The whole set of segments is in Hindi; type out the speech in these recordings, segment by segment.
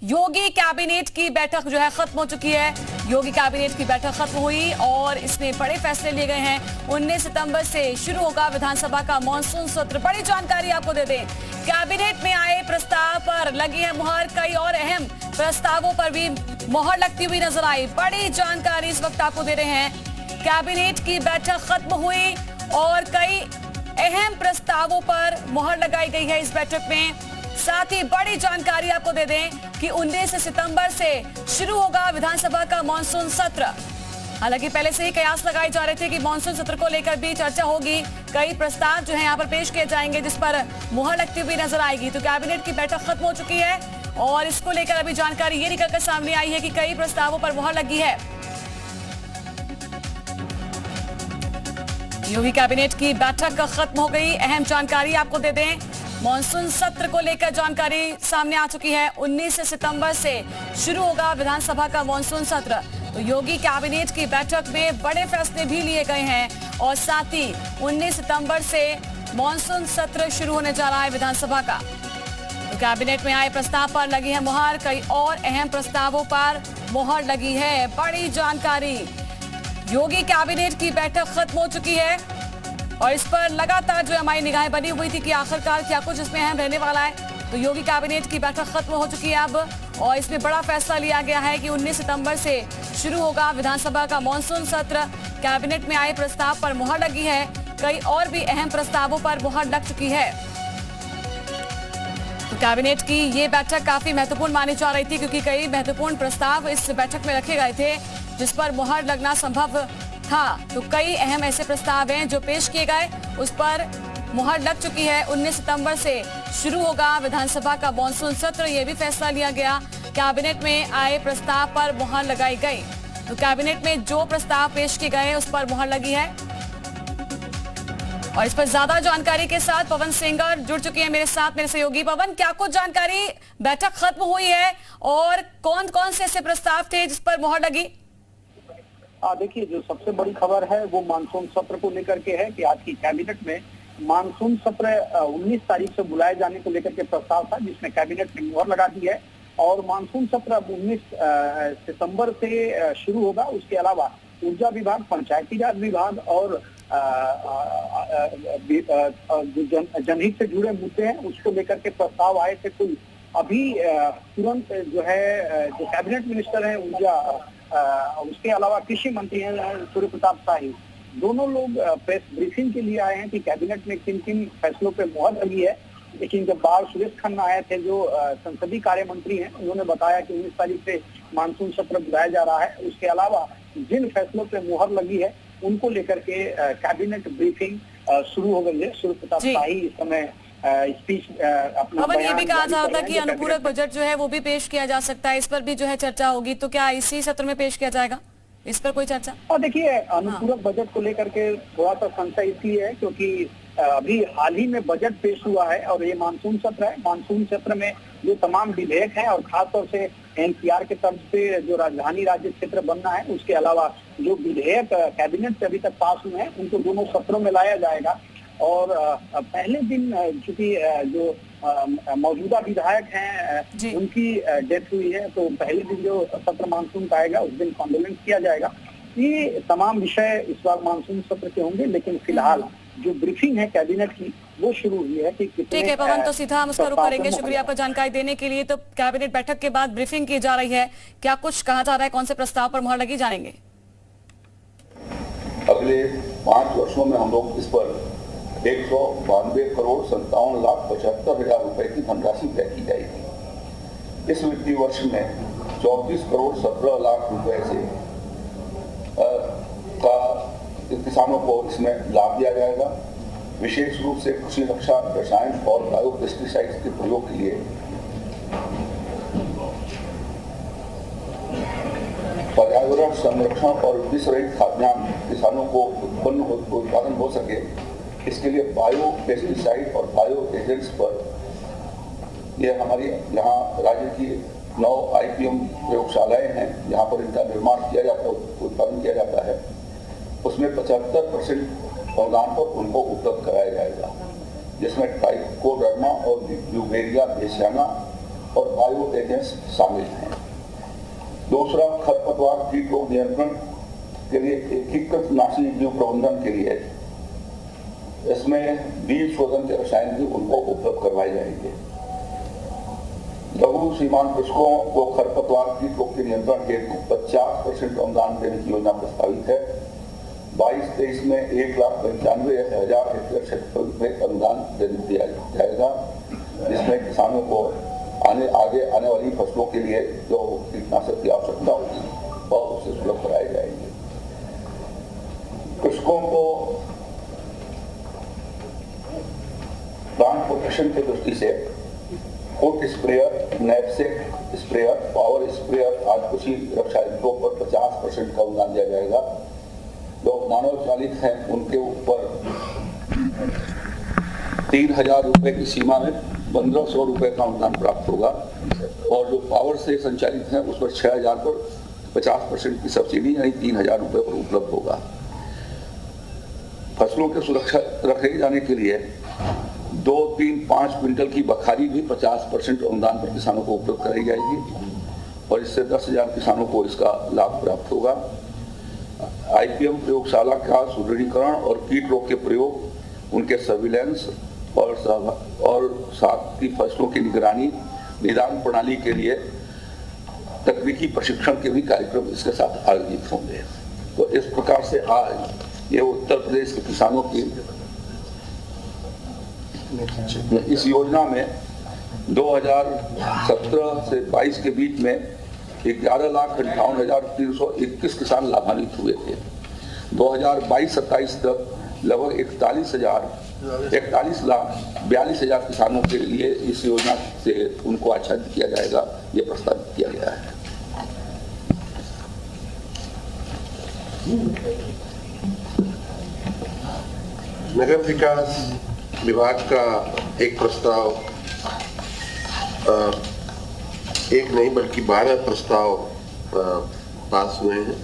योगी कैबिनेट की बैठक जो है खत्म हो चुकी है। योगी कैबिनेट की बैठक खत्म हुई और इसमें बड़े फैसले लिए गए हैं। 19 सितंबर से शुरू होगा विधानसभा का मॉनसून सत्र। बड़ी जानकारी आपको दे दें, कैबिनेट में आए प्रस्ताव पर लगी है मुहर। कई और अहम प्रस्तावों पर भी मुहर लगती हुई नजर आई। बड़ी जानकारी इस वक्त आपको दे रहे हैं। कैबिनेट की बैठक खत्म हुई और कई अहम प्रस्तावों पर मुहर लगाई गई है इस बैठक में। साथ ही बड़ी जानकारी आपको दे दें कि 19 सितंबर से शुरू होगा विधानसभा का मॉनसून सत्र। हालांकि पहले से ही कयास लगाए जा रहे थे कि मॉनसून सत्र को लेकर भी चर्चा होगी। कई प्रस्ताव जो है यहाँ पर पेश किए जाएंगे जिस पर मुहर लगती हुई नजर आएगी। तो कैबिनेट की बैठक खत्म हो चुकी है और इसको लेकर अभी जानकारी ये निकलकर सामने आई है कि कई प्रस्तावों पर मुहर लगी है। योगी कैबिनेट की बैठक खत्म हो गई। अहम जानकारी आपको दे दें, मॉनसून सत्र को लेकर जानकारी सामने आ चुकी है। 19 सितंबर से शुरू होगा विधानसभा का मॉनसून सत्र। तो योगी कैबिनेट की बैठक में बड़े फैसले भी लिए गए हैं और साथ ही 19 सितंबर से मॉनसून सत्र शुरू होने जा रहा है विधानसभा का। तो कैबिनेट में आए प्रस्ताव पर लगी है मुहर। कई और अहम प्रस्तावों पर मुहर लगी है। बड़ी जानकारी, योगी कैबिनेट की बैठक खत्म हो चुकी है और इस पर लगातार जो हमारी निगाहें बनी हुई थी कि आखिरकार क्या कुछ इसमें अहम रहने वाला है। तो योगी कैबिनेट की बैठक खत्म हो चुकी है अब और इसमें बड़ा फैसला लिया गया है कि 19 सितंबर से शुरू होगा विधानसभा का मॉनसून सत्र। कैबिनेट में आए प्रस्ताव पर मुहर लगी है। कई और भी अहम प्रस्तावों पर मुहर लग चुकी है। तो कैबिनेट की ये बैठक काफी महत्वपूर्ण मानी जा रही थी क्योंकि कई महत्वपूर्ण प्रस्ताव इस बैठक में रखे गए थे जिस पर मुहर लगना संभव था। तो कई अहम ऐसे प्रस्ताव हैं जो पेश किए गए, उस पर मुहर लग चुकी है। 19 सितंबर से शुरू होगा विधानसभा का मॉनसून सत्र। यह भी फैसला लिया गया। कैबिनेट में आए प्रस्ताव पर मुहर लगाई गई। तो कैबिनेट में जो प्रस्ताव पेश किए गए उस पर मुहर लगी है और इस पर ज्यादा जानकारी के साथ पवन सेंगर जुड़ चुके हैं मेरे साथ, मेरे सहयोगी। पवन, क्या कुछ जानकारी, बैठक खत्म हुई है और कौन कौन से ऐसे प्रस्ताव थे जिस पर मुहर लगी? देखिए, जो सबसे बड़ी खबर है वो मानसून सत्र को लेकर के है कि आज की कैबिनेट में मानसून सत्र 19 तारीख से बुलाए जाने को लेकर के प्रस्ताव था जिसमें कैबिनेट ने मुहर लगा दी है और मानसून सत्र अब 19 सितंबर से शुरू होगा। उसके अलावा ऊर्जा विभाग, पंचायती राज विभाग और जनहित से जुड़े मुद्दे हैं उसको लेकर के प्रस्ताव आए थे। कोई अभी तुरंत जो है जो कैबिनेट मिनिस्टर है ऊर्जा, उसके अलावा कृषि मंत्री हैं सूर्य प्रताप शाही, दोनों लोग प्रेस ब्रीफिंग के लिए आए हैं कि कैबिनेट में किन किन फैसलों पे मुहर लगी है। लेकिन जब बाहर सुरेश खन्ना आए थे जो संसदीय कार्य मंत्री हैं, उन्होंने बताया कि 19 तारीख से मानसून सत्र बुलाया जा रहा है। उसके अलावा जिन फैसलों पे मुहर लगी है उनको लेकर के कैबिनेट ब्रीफिंग शुरू हो गई है। सूर्य प्रताप शाही इस समय स्पीच अपना ये भी कहा जा रहा था कि अनुपूरक बजट जो है वो भी पेश किया जा सकता है, इस पर भी जो है चर्चा होगी। तो क्या इसी सत्र में पेश किया जाएगा, इस पर कोई चर्चा? और देखिए, अनुपूरक बजट को लेकर के थोड़ा सा संशय इसलिए है क्योंकि अभी हाल ही में बजट पेश हुआ है और ये मानसून सत्र है। मानसून सत्र में जो तमाम विधेयक हैं और खासतौर से एनपीआर के तर्ज पे जो राजधानी राज्य क्षेत्र बनना है, उसके अलावा जो विधेयक कैबिनेट से अभी तक पास हुए हैं उनको दोनों सत्रों में लाया जाएगा। और पहले दिन चूंकि जो मौजूदा विधायक हैं उनकी डेथ हुई है, तो पहले दिन जो सत्र मानसून का आएगा उस दिन कॉन्डोलेंस किया जाएगा। ये तमाम विषय इस बार मानसून सत्र के होंगे, लेकिन फिलहाल जो ब्रीफिंग है कैबिनेट की वो शुरू हुई है कि कितने। ठीक है पवन, तो सीधा हम उसका रुख करेंगे। शुक्रिया आपका जानकारी देने के लिए। तो कैबिनेट बैठक के बाद ब्रीफिंग की जा रही है, क्या कुछ कहा जा रहा है, कौन से प्रस्ताव पर मुहर लगी, जानेंगे। अगले 5 वर्षों में हम लोग इस पर 192 करोड़ 57,75,000 रुपए की धनराशि तय की जाएगी। इस वित्तीय वर्ष में 34 करोड़ 17 लाख रुपए से का किसानों को इसमें लाभ दिया जाएगा। विशेष रूप से कृषि रक्षा, रसायन और बायो पेस्टिसाइड्स के प्रयोग के लिए पर्यावरण संरक्षण और विष रहित खाद्यान्न किसानों को उत्पादन हो सके, इसके लिए बायो पेस्टिसाइड और बायो एजेंट्स पर ये हमारी यहाँ राज्य की 9 आईपीएम प्रयोगशालाएं हैं, यहाँ पर इनका निर्माण किया जाता है, उत्पादन किया जाता है। उसमें 75% अनुदान पर उनको उपलब्ध कराया जाएगा, जिसमें ट्राइकोडर्मा और ब्यूवेरिया बेसियाना और बायो एजेंट्स शामिल हैं। दूसरा, खरपतवार कीट रोग नियंत्रण के लिए एकीकृत नाशी जीव प्रबंधन के लिए इसमें बीज शोधन के रसायन भी उनको उपलब्ध करवाए जाएंगे। लघु सीमांत कृषकों को खरपतवार कीट रोग के नियंत्रण हेतु 50% अनुदान देने की योजना प्रस्तावित है। 22-23 में 1,95,000 हेक्टेयर क्षेत्रफल में अनुदान दिया जाएगा, जिसमें किसानों को आगे आने वाली फसलों के लिए जो कीटनाशक की आवश्यकता होगी वह उससे सुलभ कराए जाएंगे। कृषकों को प्लांट प्रोटेक्शन की दृष्टि से foot sprayer, knapsack sprayer, power sprayer आदि कृषि रक्षा यंत्रों पर 50% का अनुदान दिया जाएगा। जो मानव चालित हैं उनके ऊपर 3,000 रुपए की सीमा में 1,500 रुपए का अनुदान प्राप्त होगा और जो पावर से संचालित हैं उस पर 6,000 पर 50% की सब्सिडी यानी 3,000 रुपए पर उपलब्ध होगा। फसलों के सुरक्षा रखे जाने के लिए 2, 3, 5 क्विंटल की बखारी भी 50% अनुदान पर किसानों को उपलब्ध कराई जाएगी और इससे 10,000 किसानों को इसका लाभ प्राप्त होगा। IPM प्रयोगशाला का सुदृढ़ीकरण और कीट रोग के प्रयोग, उनके सर्विलेंस और साथ ही फसलों की निगरानी, निदान प्रणाली के लिए तकनीकी प्रशिक्षण के भी कार्यक्रम इसके साथ आयोजित होंगे। तो इस प्रकार से आज ये उत्तर प्रदेश के किसानों की इस योजना में 2017 से 22 के बीच में 11,58,321 किसान लाभान्वित हुए थे। 2022-27 तक लगभग 41,42,000 किसानों के लिए इस योजना से उनको आच्छादित किया जाएगा, ये प्रस्तावित किया गया है। नगर विकास विभाग का एक प्रस्ताव, एक नहीं बल्कि 12 प्रस्ताव पास हुए हैं,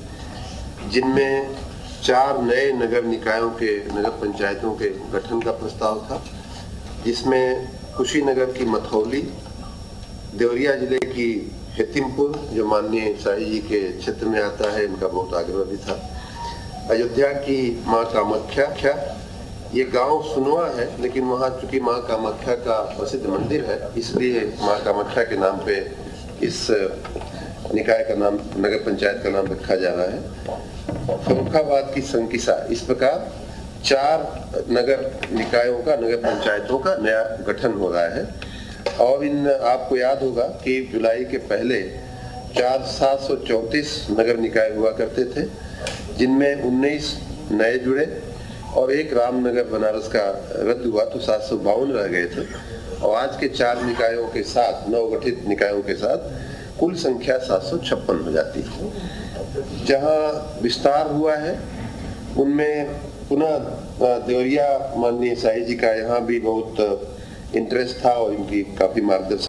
जिनमें 4 नए नगर निकायों के, नगर पंचायतों के गठन का प्रस्ताव था, जिसमें कुशीनगर की मथौली, देवरिया जिले की हेतिमपुर जो माननीय शाही जी के क्षेत्र में आता है, इनका बहुत आग्रह भी था, अयोध्या की माँ कामाख्या, ये गांव सुनवा है लेकिन वहाँ चूंकि माँ कामाख्या का प्रसिद्ध मंदिर है इसलिए माँ कामाख्या के नाम पे इस निकाय का नाम, नगर पंचायत का नाम रखा जा रहा है। फर्रुखाबाद की संकिसा, इस प्रकार 4 नगर निकायों का, नगर पंचायतों का नया गठन हो रहा है। और इन आपको याद होगा कि जुलाई के पहले 734 नगर निकाय हुआ करते थे, जिनमें 19 नए जुड़े और एक रामनगर बनारस का रद्द हुआ तो 752 रह गए थे। और आज के 4 निकायों के साथ, नवगठित निकायों के साथ कुल संख्या 756 हो जाती है। जहां विस्तार हुआ है उनमें पुनः देवरिया माननीय शाही जी का यहाँ भी बहुत इंटरेस्ट था और इनकी काफी मार्गदर्शन